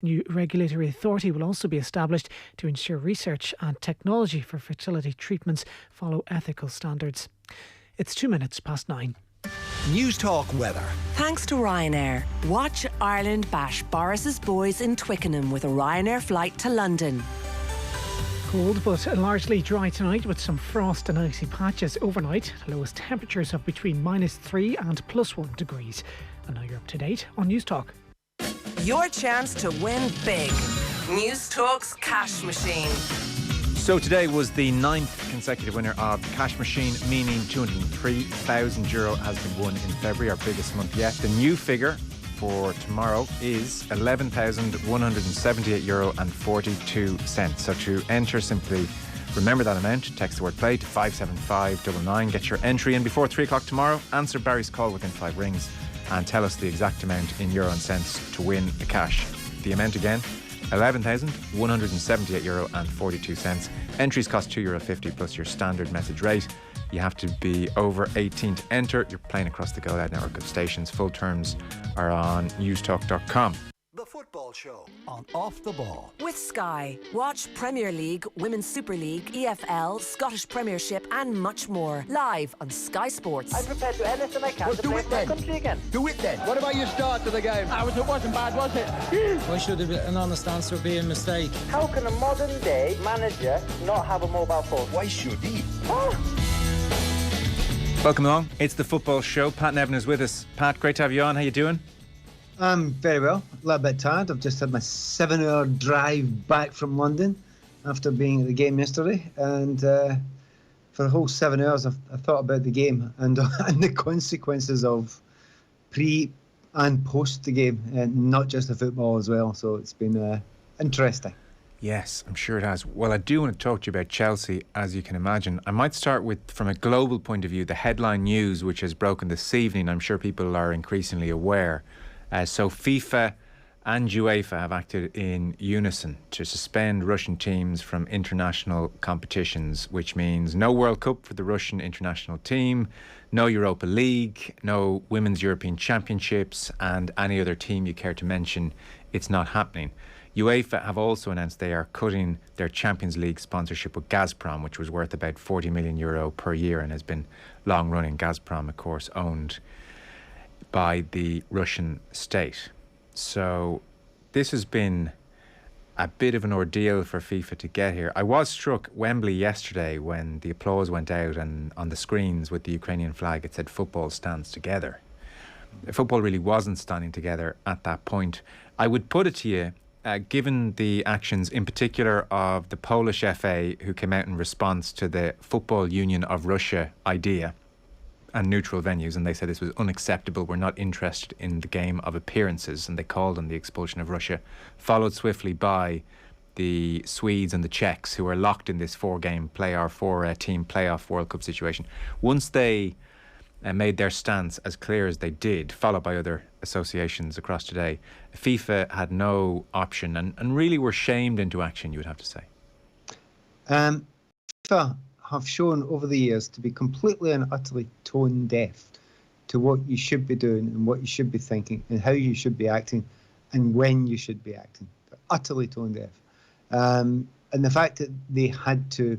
New regulatory authority will also be established to ensure research and technology for fertility treatments follow ethical standards. It's 9:02. News Talk weather. Thanks to Ryanair. Watch Ireland bash Boris's boys in Twickenham with a Ryanair flight to London. Cold but largely dry tonight with some frost and icy patches overnight. Lowest temperatures of between -3 and +1 degrees. And now you're up to date on News Talk. Your chance to win big. News Talk's cash machine. So today was the 9th consecutive winner of the cash machine, meaning €203,000 has been won in February, our biggest month yet. The new figure for tomorrow is €11,178.42. So to enter, simply remember that amount, text the word play to 57599, get your entry in before 3 o'clock tomorrow, answer Barry's call within 5 rings and tell us the exact amount in euro and cents to win the cash. The amount again, €11,178.42. Entries cost €2.50 plus your standard message rate. You have to be over 18 to enter. You're playing across the Go Loud network of stations. Full terms are on newstalk.com. The Football Show on Off the Ball. With Sky. Watch Premier League, Women's Super League, EFL, Scottish Premiership and much more. Live on Sky Sports. I'm prepared to do anything I can to play for my country again. Do it then. What about your start to the game? It wasn't bad, was it? Why should an honest answer be a mistake? How can a modern day manager not have a mobile phone? Why should he? Welcome along. It's the Football Show. Pat Nevin is with us. Pat, great to have you on. How you doing? I'm very well. A little bit tired. I've just had my 7-hour drive back from London after being at the game yesterday. And for the whole 7 hours, I thought about the game and, and the consequences of pre and post the game, and not just the football as well. So it's been interesting. Yes, I'm sure it has. Well, I do want to talk to you about Chelsea, as you can imagine. I might start with, from a global point of view, the headline news which has broken this evening. I'm sure people are increasingly aware. So FIFA and UEFA have acted in unison to suspend Russian teams from international competitions, which means no World Cup for the Russian international team, no Europa League, no Women's European Championships, and any other team you care to mention, it's not happening. UEFA have also announced they are cutting their Champions League sponsorship with Gazprom, which was worth about €40 million per year and has been long running. Gazprom, of course, owned by the Russian state. So this has been a bit of an ordeal for FIFA to get here. I was struck Wembley yesterday when the applause went out and on the screens with the Ukrainian flag it said football stands together. Football really wasn't standing together at that point. I would put it to you, given the actions in particular of the Polish FA, who came out in response to the Football Union of Russia idea and neutral venues, and they said this was unacceptable, we're not interested in the game of appearances, and they called on the expulsion of Russia, followed swiftly by the Swedes and the Czechs, who are locked in this four-team playoff World Cup situation. Once they made their stance as clear as they did, followed by other associations across today, FIFA had no option and really were shamed into action, you would have to say. FIFA have shown over the years to be completely and utterly tone deaf to what you should be doing and what you should be thinking and how you should be acting and when you should be acting. They're utterly tone deaf. And the fact that they had to,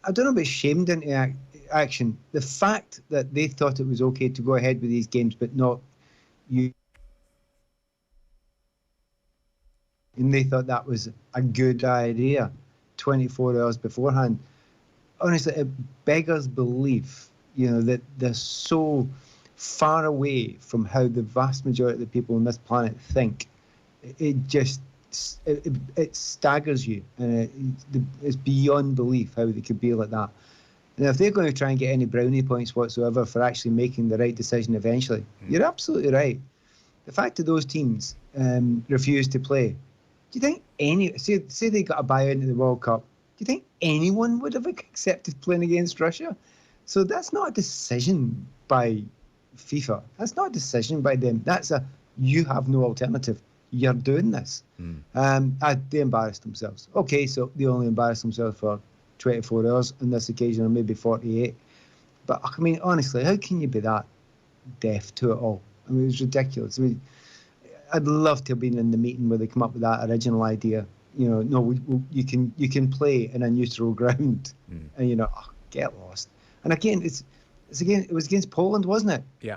I don't know about shamed into action, the fact that they thought it was okay to go ahead with these games but not you, and they thought that was a good idea 24 hours beforehand. Honestly, it beggars belief, that they're so far away from how the vast majority of the people on this planet think. It staggers you, and it's beyond belief how they could be like that. Now, if they're going to try and get any brownie points whatsoever for actually making the right decision eventually, you're absolutely right. The fact that those teams refuse to play, do you think say they got a buy into the World Cup, do you think anyone would have accepted playing against Russia? So that's not a decision by FIFA. That's not a decision by them. That's you have no alternative. You're doing this. They embarrassed themselves. Okay, so they only embarrassed themselves for 24 hours on this occasion, or maybe 48. But I mean, honestly, how can you be that deaf to it all? I mean, it was ridiculous. I mean, I'd love to have been in the meeting where they come up with that original idea. No, you can play in a neutral ground, and get lost. And again, it was against Poland, wasn't it? Yeah.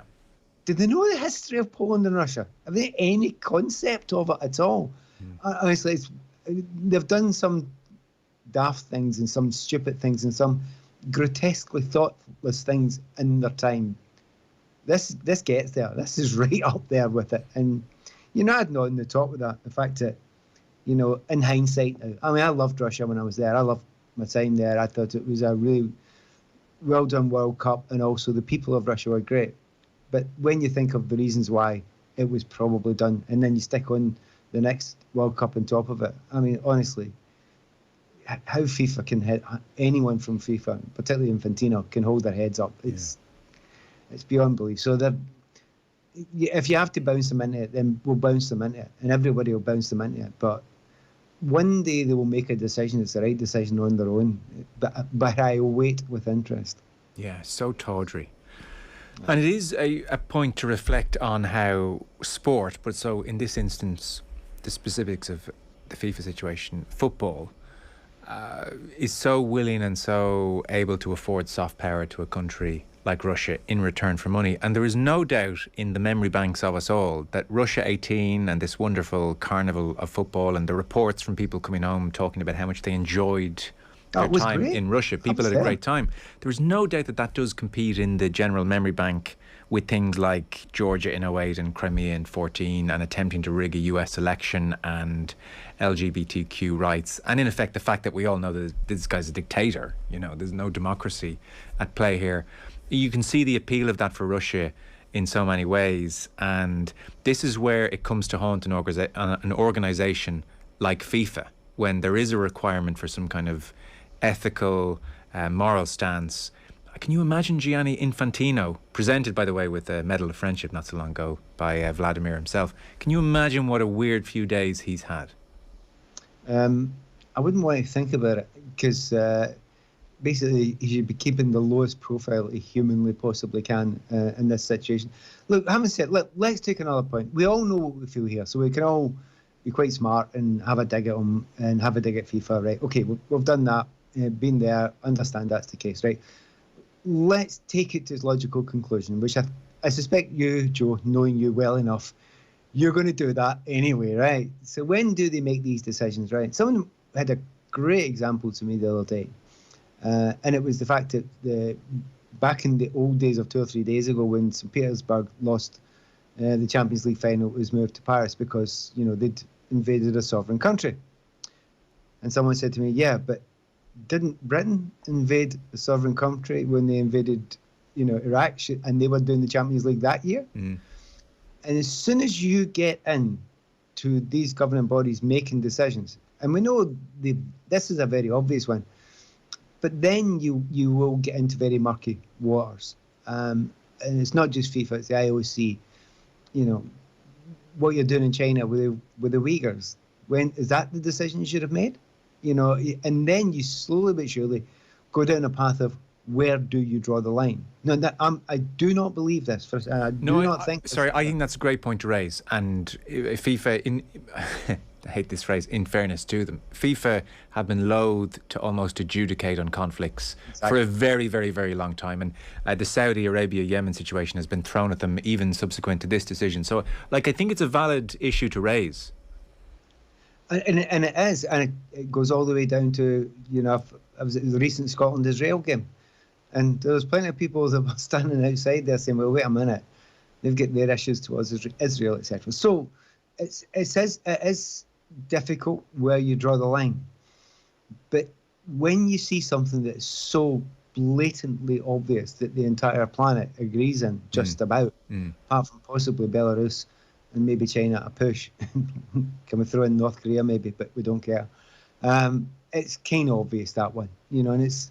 Did they know the history of Poland and Russia? Have they any concept of it at all? Honestly, they've done some daft things and some stupid things and some grotesquely thoughtless things in their time. This gets there. This is right up there with it. And I'd not on the top with that. The fact that, in hindsight, I mean, I loved Russia when I was there. I loved my time there. I thought it was a really well done World Cup, and also the people of Russia were great. But when you think of the reasons why it was probably done, and then you stick on the next World Cup on top of it, I mean, honestly, how FIFA can hit anyone from FIFA, particularly Infantino, can hold their heads up. It's beyond belief. So if you have to bounce them into it, then we'll bounce them into it, and everybody will bounce them into it. But one day they will make a decision. It's the right decision on their own. But I wait with interest. Yeah, so tawdry. And it is a point to reflect on how sport, but so in this instance, the specifics of the FIFA situation, football, is so willing and so able to afford soft power to a country like Russia in return for money. And there is no doubt in the memory banks of us all that Russia 18 and this wonderful carnival of football, and the reports from people coming home talking about how much they enjoyed their time in Russia. People had a great time. There is no doubt that does compete in the general memory bank with things like Georgia in 08 and Crimea in 14 and attempting to rig a US election and LGBTQ rights. And in effect, the fact that we all know that this guy's a dictator, there's no democracy at play here. You can see the appeal of that for Russia in so many ways. And this is where it comes to haunt an organisation like FIFA, when there is a requirement for some kind of ethical, moral stance. Can you imagine Gianni Infantino, presented, by the way, with a Medal of Friendship not so long ago by Vladimir himself? Can you imagine what a weird few days he's had? I wouldn't want to think about it, because basically he should be keeping the lowest profile he humanly possibly can in this situation. Look, having said, let's take another point. We all know what we feel here, so we can all be quite smart and have a dig at him and have a dig at FIFA, right? Okay, we've done that, been there, understand that's the case, right? Let's take it to its logical conclusion, which I suspect you, Joe, knowing you well enough, you're going to do that anyway, right? So when do they make these decisions, right? Someone had a great example to me the other day, and it was the fact that back in the old days of 2 or 3 days ago, when St. Petersburg lost the Champions League final, it was moved to Paris because, they'd invaded a sovereign country. And someone said to me, yeah, but didn't Britain invade a sovereign country when they invaded, Iraq, and they were doing the Champions League that year? And as soon as you get in to these governing bodies making decisions, and we know this is a very obvious one, but then you will get into very murky waters. And it's not just FIFA, it's the IOC. What you're doing in China with the Uyghurs, when is that the decision you should have made? And then you slowly but surely go down a path of where do you draw the line? No, I do not believe this. I think that's a great point to raise. And FIFA, I hate this phrase, in fairness to them, FIFA have been loath to almost adjudicate on conflicts for a very, very, very long time. And the Saudi Arabia-Yemen situation has been thrown at them even subsequent to this decision. So, I think it's a valid issue to raise. And it is. And it goes all the way down to, I was at the recent Scotland-Israel game. And there was plenty of people that were standing outside there saying, well, wait a minute, they've got their issues towards Israel, etc. So it is difficult where you draw the line. But when you see something that is so blatantly obvious that the entire planet agrees in, just about, apart from possibly Belarus and maybe China at a push, can we throw in North Korea maybe, but we don't care. It's kind of obvious, that one, and it's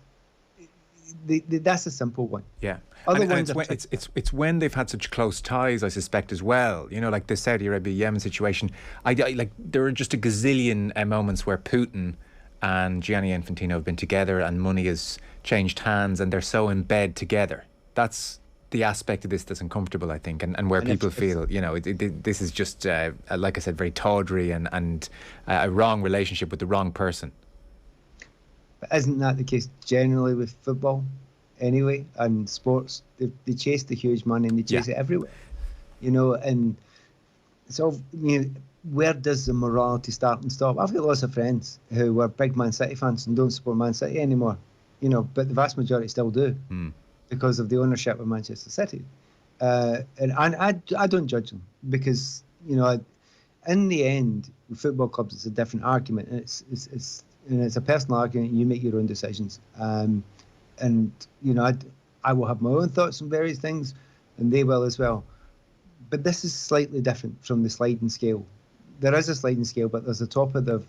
that's a simple one. Yeah. It's when they've had such close ties, I suspect, as well. Like the Saudi Arabia-Yemen situation. There are just a gazillion moments where Putin and Gianni Infantino have been together and money has changed hands and they're so in bed together. That's the aspect of this that's uncomfortable, I think, and where people feel, this is just, like I said, very tawdry and a wrong relationship with the wrong person. But isn't that the case generally with football anyway, and sports? They chase the huge money and they chase it everywhere, and so, where does the morality start and stop? I've got lots of friends who were big Man City fans and don't support Man City anymore, but the vast majority still do because of the ownership of Manchester City. And I don't judge them because, in the end, with football clubs, it's a different argument. And it's a personal argument. You make your own decisions. I will have my own thoughts on various things, and they will as well. But this is slightly different from the sliding scale. There is a sliding scale, but there's the top of the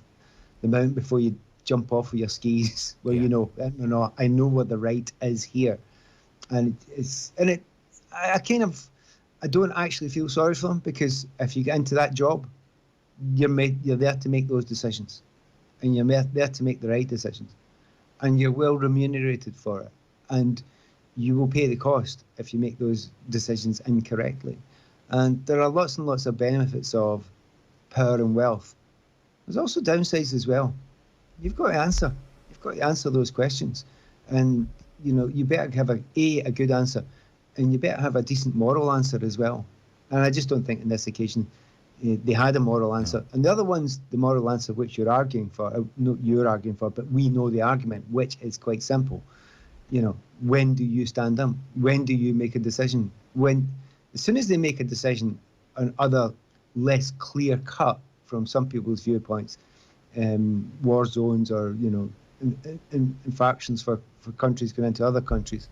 mount before you jump off with your skis, where I know what the right is here, and I don't actually feel sorry for them, because if you get into that job, you're there to make those decisions, and you're there to make the right decisions, and you're well remunerated for it, and you will pay the cost if you make those decisions incorrectly. And there are lots and lots of benefits of power and wealth. There's also downsides as well. You've got to answer. You've got to answer those questions. And, you better have a good answer. And you better have a decent moral answer as well. And I just don't think in this occasion they had a moral answer. And the other one's the moral answer which you're arguing for. Not you're arguing for, but we know the argument, which is quite simple. When do you stand up? When do you make a decision? As soon as they make a decision on other less clear cut from some people's viewpoints, war zones or infractions for countries going into other countries,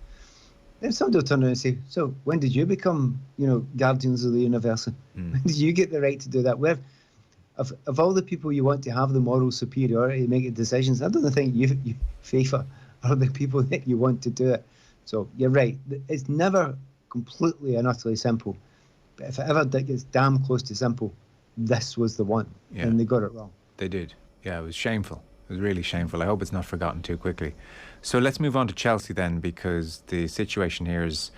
then somebody will turn around and say, so when did you become guardians of the universe? When did you get the right to do that? Where of all the people you want to have the moral superiority to make decisions, I don't think you FIFA are the people that you want to do it. So you're right, it's never completely and utterly simple, but if it ever gets damn close to simple, this was the one. And they got it wrong. They did. It was shameful. It was really shameful. I hope it's not forgotten too quickly. So let's move on to Chelsea then, because the situation here is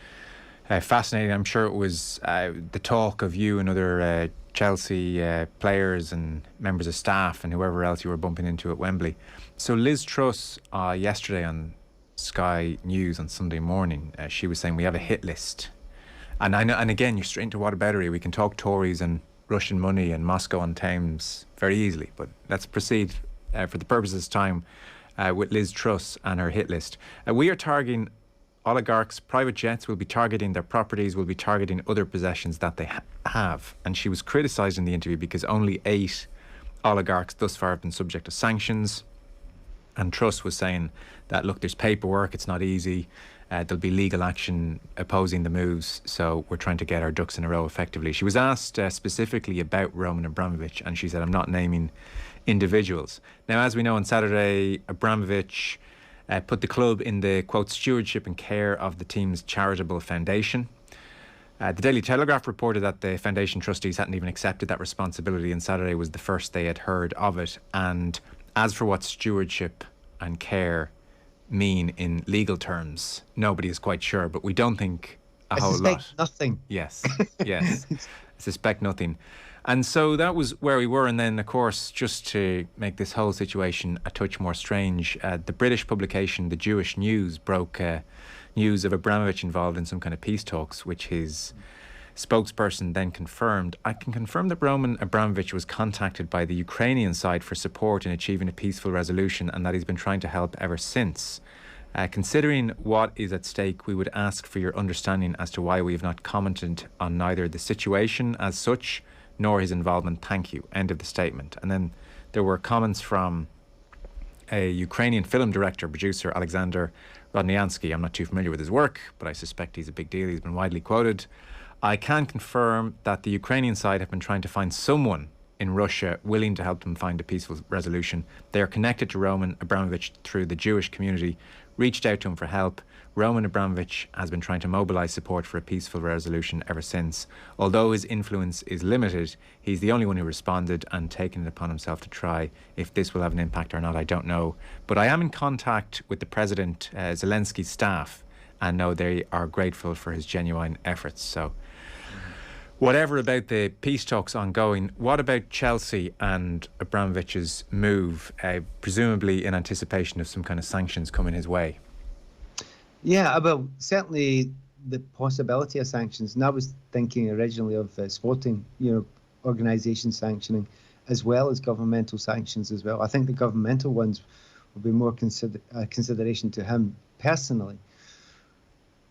fascinating. I'm sure it was the talk of you and other Chelsea players and members of staff and whoever else you were bumping into at Wembley. So Liz Truss yesterday on Sky News on Sunday morning, she was saying we have a hit list, and I know, and again you're straight into whataboutery. We can talk Tories and Russian money and Moscow on Thames very easily, but let's proceed for the purposes of this time with Liz Truss and her hit list. We are targeting oligarchs, private jets, will be targeting their properties, will be targeting other possessions that they have. And she was criticised in the interview because only 8 oligarchs thus far have been subject to sanctions. And Truss was saying that, look, there's paperwork, it's not easy, there'll be legal action opposing the moves, so we're trying to get our ducks in a row effectively. She was asked specifically about Roman Abramovich, and she said, I'm not naming individuals. Now, as we know, on Saturday, Abramovich put the club in the, quote, stewardship and care of the team's charitable foundation. The Daily Telegraph reported that the foundation trustees hadn't even accepted that responsibility, and Saturday was the first they had heard of it. And as for what stewardship and care mean in legal terms, nobody is quite sure, but we don't think a whole lot. I suspect nothing. Yes, yes. I suspect nothing. And so that was where we were. And then, of course, just to make this whole situation a touch more strange, the British publication, The Jewish News, broke news of Abramovich involved in some kind of peace talks, which his spokesperson then confirmed. I can confirm that Roman Abramovich was contacted by the Ukrainian side for support in achieving a peaceful resolution, and that he's been trying to help ever since. Considering what is at stake, we would ask for your understanding as to why we have not commented on neither the situation as such nor his involvement. Thank you. End of the statement. And then there were comments from a Ukrainian film director, producer, Alexander Rodnyansky. I'm not too familiar with his work, but I suspect he's a big deal. He's been widely quoted. I can confirm that the Ukrainian side have been trying to find someone in Russia willing to help them find a peaceful resolution. They are connected to Roman Abramovich through the Jewish community, reached out to him for help. Roman Abramovich has been trying to mobilise support for a peaceful resolution ever since. Although his influence is limited, he's the only one who responded and taken it upon himself to try. If this will have an impact or not, I don't know. But I am in contact with the President Zelensky's staff, and know they are grateful for his genuine efforts. So whatever about the peace talks ongoing, what about Chelsea and Abramovich's move, presumably in anticipation of some kind of sanctions coming his way? Yeah, well, certainly the possibility of sanctions. And I was thinking originally of sporting, organisations sanctioning, as well as governmental sanctions as well. I think the governmental ones will be more consideration to him personally.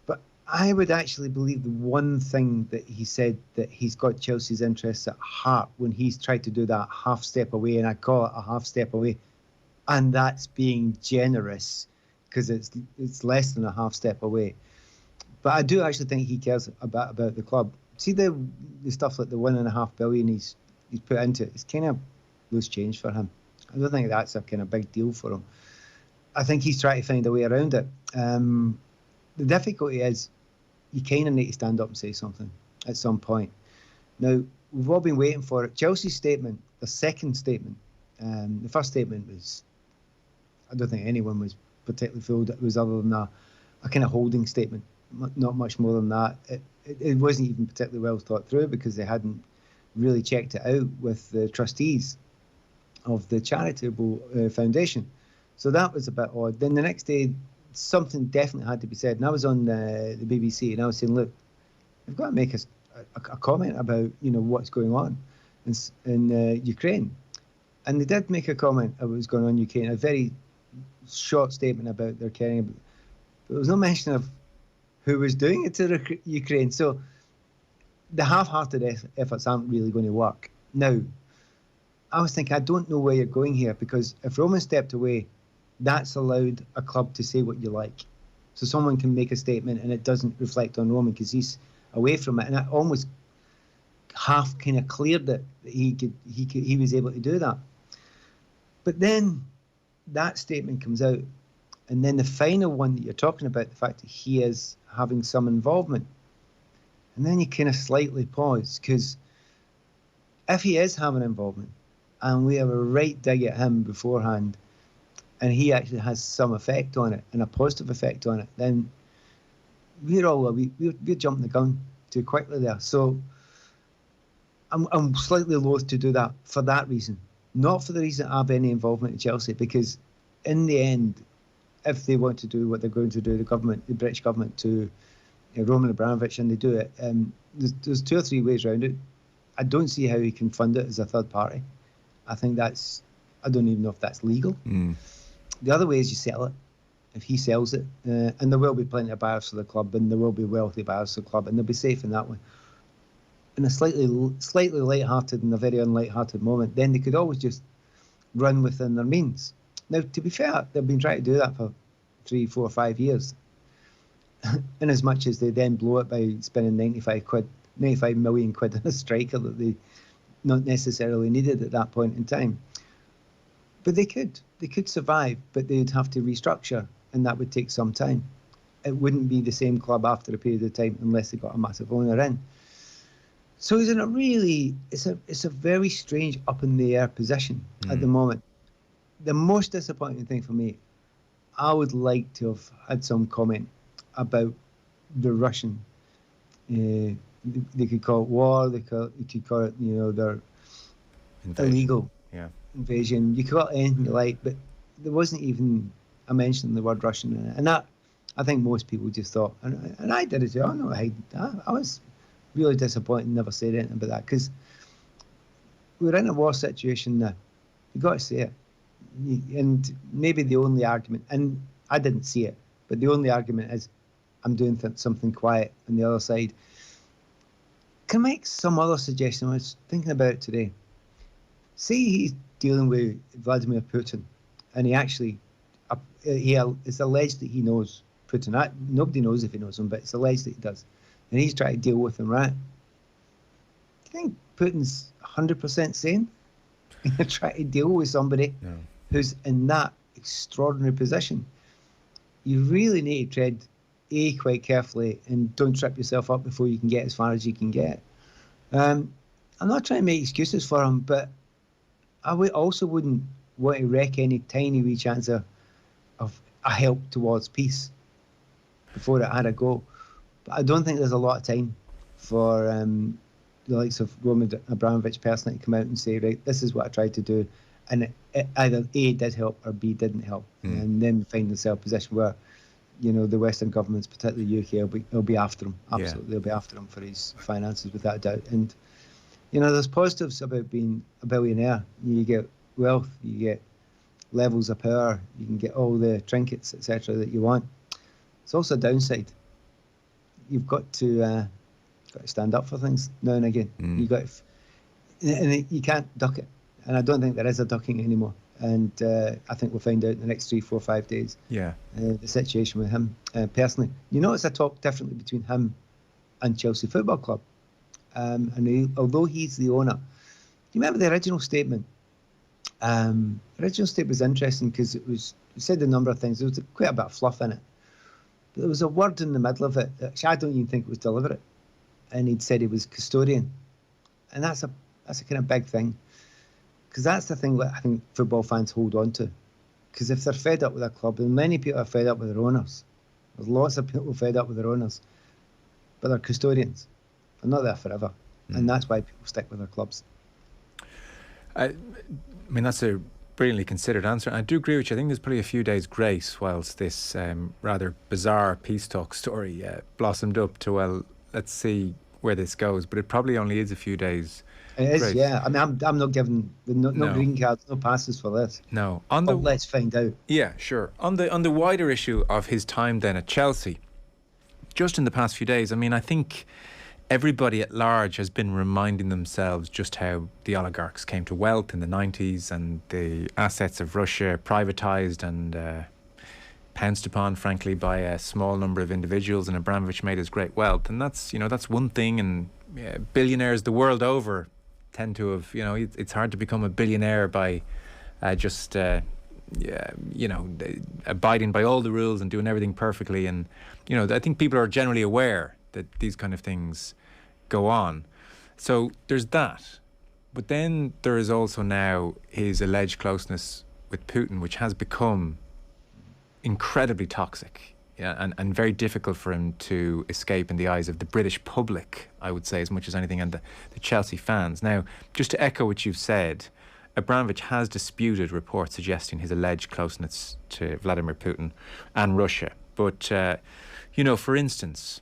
But I would actually believe the one thing that he said, that he's got Chelsea's interests at heart when he's tried to do that half step away, and I call it a half step away, and that's being generous, because it's less than a half step away. But I do actually think he cares about the club. See the stuff like the $1.5 billion he's put into it, it's kind of loose change for him. I don't think that's a kind of big deal for him. I think he's trying to find a way around it. The difficulty is you kind of need to stand up and say something at some point. Now, we've all been waiting for it. Chelsea's statement, the second statement, the first statement was, I don't think anyone was particularly fooled. It was other than a kind of holding statement, not much more than that. It wasn't even particularly well thought through because they hadn't really checked it out with the trustees of the charitable foundation. So that was a bit odd. Then the next day, something definitely had to be said. And I was on the BBC and I was saying, look, we've got to make a comment about, what's going on in Ukraine. And they did make a comment about what was going on in Ukraine, a very short statement about their caring about, but there was no mention of who was doing it to Ukraine. So the half-hearted efforts aren't really going to work. Now, I was thinking, I don't know where you're going here, because if Roman stepped away, that's allowed a club to say what you like. So someone can make a statement and it doesn't reflect on Roman because he's away from it. And it almost half kind of cleared it that he was able to do that. But then that statement comes out, and then the final one that you're talking about, the fact that he is having some involvement. And then you kind of slightly pause, because if he is having involvement and we have a right dig at him beforehand and he actually has some effect on it and a positive effect on it, then we're jumping the gun too quickly there. So I'm slightly loath to do that for that reason, not for the reason I have any involvement in Chelsea, because in the end, if they want to do what they're going to do, the British government, to Roman Abramovich, and they do it, there's 2 or 3 ways around it. I don't see how he can fund it as a third party. I think I don't even know if that's legal. The other way is you sell it. If he sells it, and there will be plenty of buyers for the club, and there will be wealthy buyers for the club, and they'll be safe in that way. In a slightly light-hearted and a very unlight-hearted moment, then they could always just run within their means. Now, to be fair, they've been trying to do that for 3, 4, 5 years. In as much as they then blow it by spending 95 million quid on a striker that they not necessarily needed at that point in time. But they could survive, but they'd have to restructure, and that would take some time. It wouldn't be the same club after a period of time unless they got a massive owner in. So he's in it's a very strange up in the air position at the moment. The most disappointing thing for me, I would like to have had some comment about the Russian. They could call it war. They could call it, their illegal invasion. You could call it anything you like, but there wasn't even a mention of the word Russian in it. And that, I think most people just thought, and I did it too. I was really disappointed and never said anything about that, because we're in a war situation now. You've got to say it. And maybe the only argument, and I didn't see it, but the only argument is I'm doing something quiet on the other side. Can I make some other suggestion? I was thinking about it today. Say he's dealing with Vladimir Putin, and he actually, it's alleged that he knows Putin. Nobody knows if he knows him, but it's alleged that he does. And he's trying to deal with him, right? Do you think Putin's 100% sane? Try to deal with somebody who's in that extraordinary position. You really need to tread quite carefully and don't trip yourself up before you can get as far as you can get. I'm not trying to make excuses for him, but I also wouldn't want to wreck any tiny wee chance of a help towards peace. before it had a go. But I don't think there's a lot of time for the likes of Roman Abramovich personally to come out and say, right, this is what I tried to do, and it either A, did help, or B, didn't help, and then find themselves in a position where, you know, the Western governments, particularly the UK, will be after him. Absolutely, they'll be after him for his finances, without a doubt. And you know, there's positives about being a billionaire. You get wealth, you get levels of power, you can get all the trinkets, etc., that you want. It's also a downside. You've got to stand up for things now and again. You got to, and you can't duck it. And I don't think there is a ducking anymore. And I think we'll find out in the next 3, 4, 5 days. The situation with him personally. You notice I talk differently between him and Chelsea Football Club. And although he's the owner, do you remember the original statement? The original statement was interesting because it said a number of things. There was quite a bit of fluff in it. But there was a word in the middle of it that I don't even think it was deliberate. And he'd said he was custodian. And that's a kind of big thing. Because that's the thing that I think football fans hold on to. Because if they're fed up with a club, and many people are fed up with their owners, there's lots of people fed up with their owners, but they're custodians. They're not there forever. And that's why people stick with their clubs. I mean, that's a brilliantly considered answer. I do agree with you. I think there's probably a few days grace whilst this rather bizarre peace talk story blossomed up to, well, let's see where this goes. But it probably only is a few days. It is, yeah. I mean, I'm not giving no green cards, no passes for this. No. But let's find out. Yeah, sure. On the wider issue of his time then at Chelsea, just in the past few days, I mean, I think everybody at large has been reminding themselves just how the oligarchs came to wealth in the 90s and the assets of Russia privatised and pounced upon, frankly, by a small number of individuals, and Abramovich made his great wealth. And that's one thing, and billionaires the world over tend to have, it's hard to become a billionaire by just abiding by all the rules and doing everything perfectly. And, I think people are generally aware that these kind of things go on. So there's that. But then there is also now his alleged closeness with Putin, which has become incredibly toxic, and very difficult for him to escape in the eyes of the British public, I would say, as much as anything, and the Chelsea fans. Now, just to echo what you've said, Abramovich has disputed reports suggesting his alleged closeness to Vladimir Putin and Russia. But, for instance,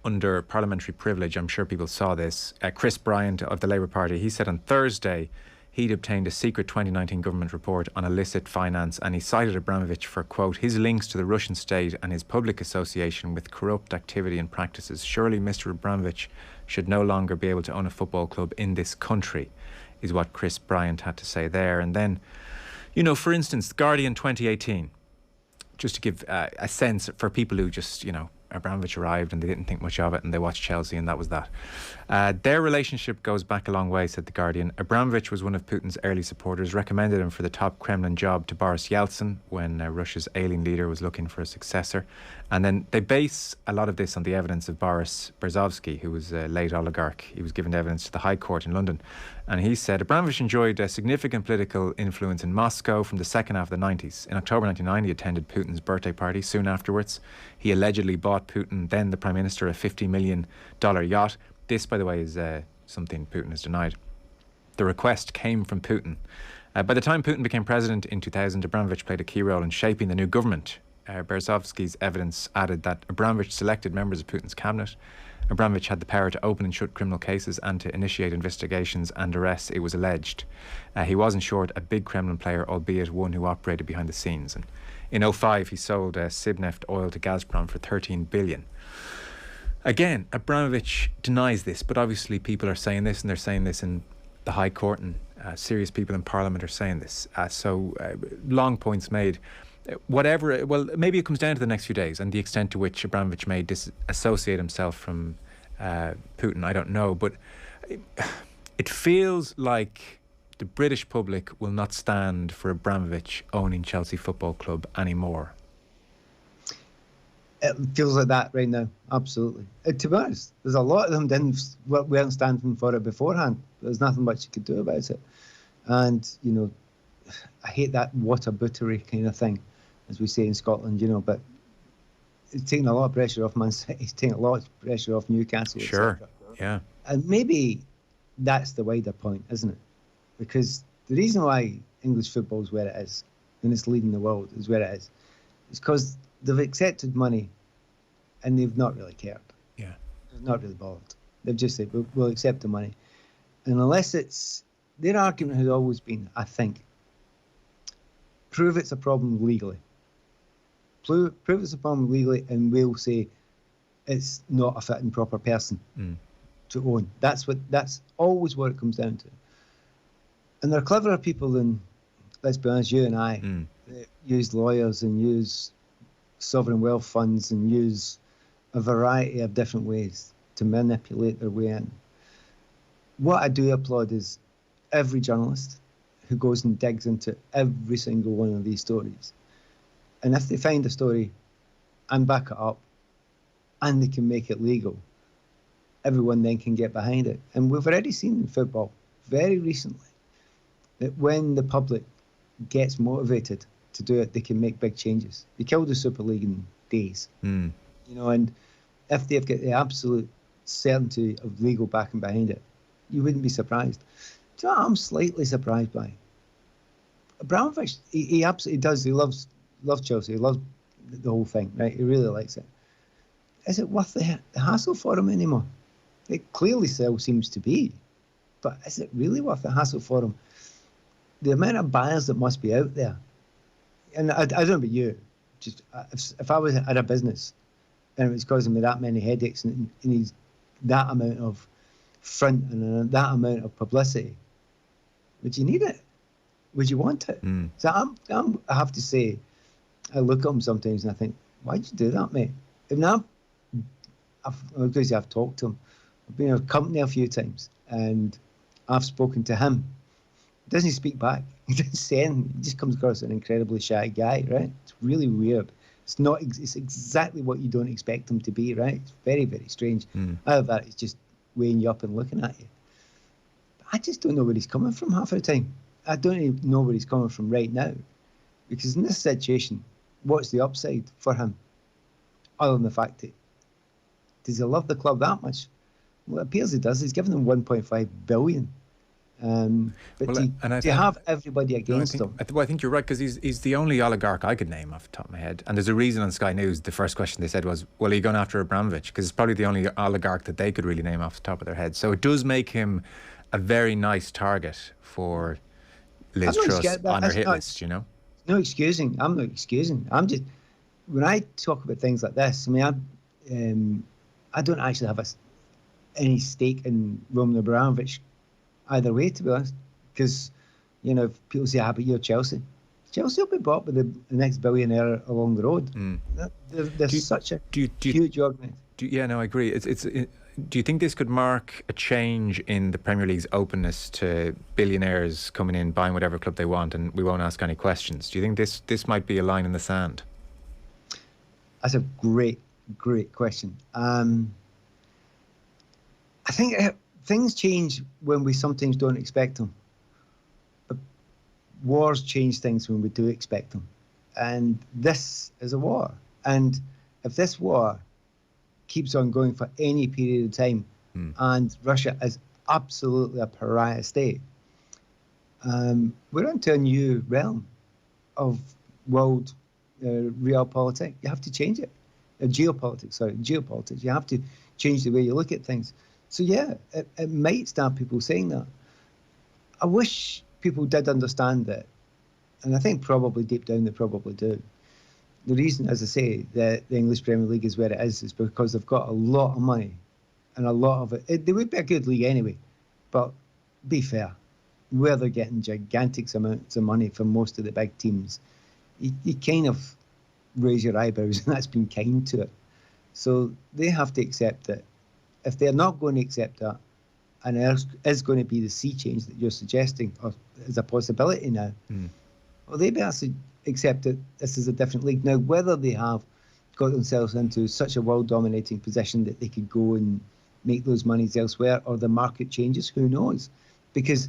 under parliamentary privilege, I'm sure people saw this, Chris Bryant of the Labour Party, he said on Thursday he'd obtained a secret 2019 government report on illicit finance, and he cited Abramovich for, quote, his links to the Russian state and his public association with corrupt activity and practices. Surely Mr. Abramovich should no longer be able to own a football club in this country, is what Chris Bryant had to say there. And then, for instance, Guardian 2018, just to give a sense for people who just, Abramovich arrived and they didn't think much of it and they watched Chelsea and that was that. Their relationship goes back a long way, said The Guardian. Abramovich was one of Putin's early supporters, recommended him for the top Kremlin job to Boris Yeltsin when Russia's ailing leader was looking for a successor. And then they base a lot of this on the evidence of Boris Berezovsky, who was a late oligarch. He was given evidence to the High Court in London. And he said Abramovich enjoyed a significant political influence in Moscow from the second half of the 90s. In October 1999, he attended Putin's birthday party. Soon afterwards, he allegedly bought Putin, then the Prime Minister, a $50 million yacht. This, by the way, is something Putin has denied. The request came from Putin. By the time Putin became president in 2000, Abramovich played a key role in shaping the new government. Berezovsky's evidence added that Abramovich selected members of Putin's cabinet. Abramovich had the power to open and shut criminal cases and to initiate investigations and arrests, it was alleged. He was, in short, a big Kremlin player, albeit one who operated behind the scenes. And in 2005, he sold Sibneft oil to Gazprom for $13 billion. Again, Abramovich denies this, but obviously people are saying this, and they're saying this in the High Court, and serious people in Parliament are saying this. So long points made. Maybe it comes down to the next few days and the extent to which Abramovich may disassociate himself from Putin. I don't know, but it feels like the British public will not stand for Abramovich owning Chelsea Football Club anymore. It feels like that right now, absolutely. To be honest, there's a lot of them weren't standing for it beforehand. There's nothing much you could do about it. And, I hate that water buttery kind of thing, as we say in Scotland, but He's taking a lot of pressure off Man City. He's taking a lot of pressure off Newcastle. Sure. etc. Yeah. And maybe that's the wider point, isn't it? Because the reason why English football is where it is, and it's leading the world, is where it is because they've accepted money and they've not really cared. Yeah. They've not really bothered. They've just said, we'll accept the money. And unless it's... Their argument has always been, I think, prove it's a problem legally. Prove it's a problem legally, and we'll say it's not a fit and proper person to own. That's always what it comes down to. And they're cleverer people than, let's be honest, you and I. That use lawyers and use sovereign wealth funds and use a variety of different ways to manipulate their way in. What I do applaud is every journalist who goes and digs into every single one of these stories. And if they find a story and back it up and they can make it legal, everyone then can get behind it. And we've already seen in football very recently that when the public gets motivated to do it, they can make big changes. They killed the Super League in days. You know, and if they've got the absolute certainty of legal backing behind it, you wouldn't be surprised. Do you know what I'm slightly surprised by? Abramovich, he absolutely does. He loves Chelsea. He loves the whole thing, right? He really likes it. Is it worth the hassle for him anymore? It clearly still seems to be. But is it really worth the hassle for him? The amount of buyers that must be out there. And I don't know about you. Just if I was at a business and it was causing me that many headaches and needs that amount of front and that amount of publicity, would you need it? Would you want it? So I have to say, I look at him sometimes and I think, why'd you do that, mate? And now, because I've talked to him, I've been in a company a few times and I've spoken to him. He doesn't speak back. He doesn't say anything. He just comes across as an incredibly shy guy, right? It's really weird. It's exactly what you don't expect him to be, right? It's very, very strange. Out of that, it's just weighing you up and looking at you. But I just don't know where he's coming from half of the time. I don't even know where he's coming from right now. Because in this situation, what's the upside for him? Other than the fact that, does he love the club that much? Well, it appears he does. He's given them 1.5 billion. But do you have everybody against him? I think you're right, because he's the only oligarch I could name off the top of my head. And there's a reason on Sky News, the first question they said was, well, are you going after Abramovich? Because it's probably the only oligarch that they could really name off the top of their head. So it does make him a very nice target for Liz Truss on her hit list, you know? No excusing. I'm not excusing. I'm just, when I talk about things like this, I mean, I don't actually have any stake in Roman Abramovich either way, to be honest, because, you know, if people say, but you're Chelsea. Chelsea will be bought by the next billionaire along the road. There's such a huge organisation. Yeah, no, I agree. Do you think this could mark a change in the Premier League's openness to billionaires coming in, buying whatever club they want, and we won't ask any questions? Do you think this might be a line in the sand? That's a great question. I think things change when we sometimes don't expect them. But wars change things when we do expect them. And this is a war. And if this war keeps on going for any period of time and Russia is absolutely a pariah state, we're into a new realm of world realpolitik. You have to change it. Geopolitics. You have to change the way you look at things. So yeah, it might start people saying that. I wish people did understand that, and I think probably deep down they probably do. The reason, as I say, that the English Premier League is where it is because they've got a lot of money, and a lot of it. They would be a good league anyway, but be fair, where they're getting gigantic amounts of money from most of the big teams, you kind of raise your eyebrows, and that's been kind to it. So they have to accept that. If they're not going to accept that, and there is going to be the sea change that you're suggesting, or is a possibility now, well, they better accept that this is a different league. Now, whether they have got themselves into such a world-dominating position that they could go and make those monies elsewhere, or the market changes, who knows? Because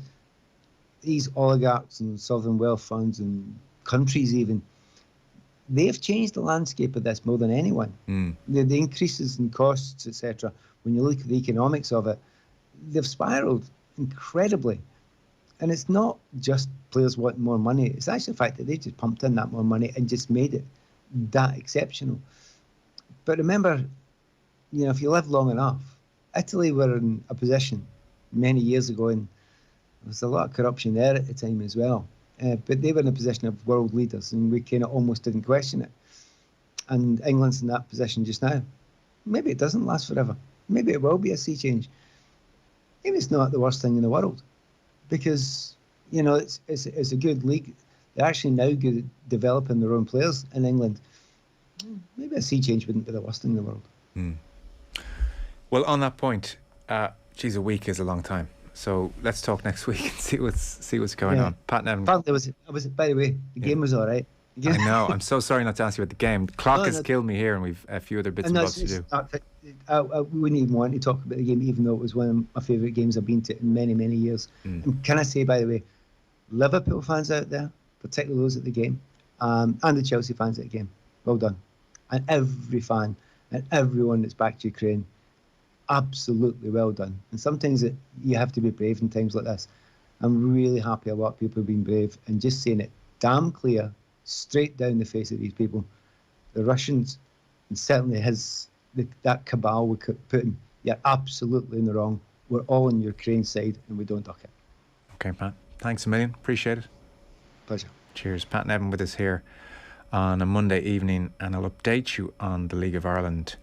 these oligarchs and sovereign wealth funds and countries even, they've changed the landscape of this more than anyone. The increases in costs, etc., when you look at the economics of it, they've spiralled incredibly. And it's not just players wanting more money. It's actually the fact that they just pumped in that more money and just made it that exceptional. But remember, if you live long enough, Italy were in a position many years ago, and there was a lot of corruption there at the time as well. But they were in a position of world leaders, and we kind of almost didn't question it. And England's in that position just now. Maybe it doesn't last forever. Maybe it will be a sea change. Maybe it's not the worst thing in the world, because it's a good league. They're actually now good at developing their own players in England. Maybe a sea change wouldn't be the worst thing in the world. Well, on that point, a week is a long time. So let's talk next week and see what's going on. Pat Nevin. By the way, the game was all right. I know. I'm so sorry not to ask you about the game. The clock has killed me here, and we've a few other bits and bobs to do. I wouldn't even want to talk about the game, even though it was one of my favourite games I've been to in many, many years. And can I say, by the way, Liverpool fans out there, particularly those at the game, and the Chelsea fans at the game, well done. And every fan and everyone that's backed Ukraine, absolutely well done. And sometimes you have to be brave in times like this. I'm really happy a lot of people have been brave and just saying it damn clear, straight down the face of these people. The Russians, and certainly that cabal with Putin, you're absolutely in the wrong. We're all on Ukraine's side and we don't duck it. Okay, Pat. Thanks a million. Appreciate it. Pleasure. Cheers. Pat Nevin with us here on a Monday evening, and I'll update you on the League of Ireland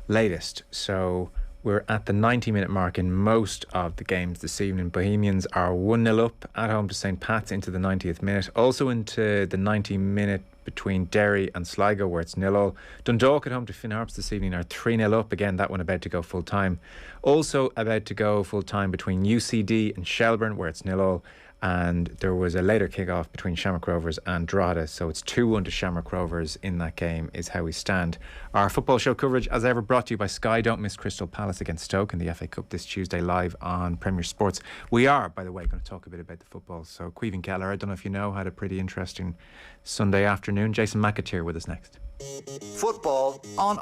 latest. So we're at the 90-minute mark in most of the games this evening. Bohemians are 1-0 up at home to St. Pat's into the 90th minute. Also into the 90-minute between Derry and Sligo, where it's 0-0. Dundalk at home to Finn Harps this evening are 3-0 up. Again, that one about to go full-time. Also about to go full-time between UCD and Shelbourne, where it's 0-0. And there was a later kick-off between Shamrock Rovers and Drogheda, so it's 2-1 to Shamrock Rovers in that game is how we stand. Our football show coverage, as ever, brought to you by Sky. Don't miss Crystal Palace against Stoke in the FA Cup this Tuesday live on Premier Sports. We are, by the way, going to talk a bit about the football. So Caoimhín Keller, I don't know if you know, had a pretty interesting Sunday afternoon. Jason McAteer with us next. Football on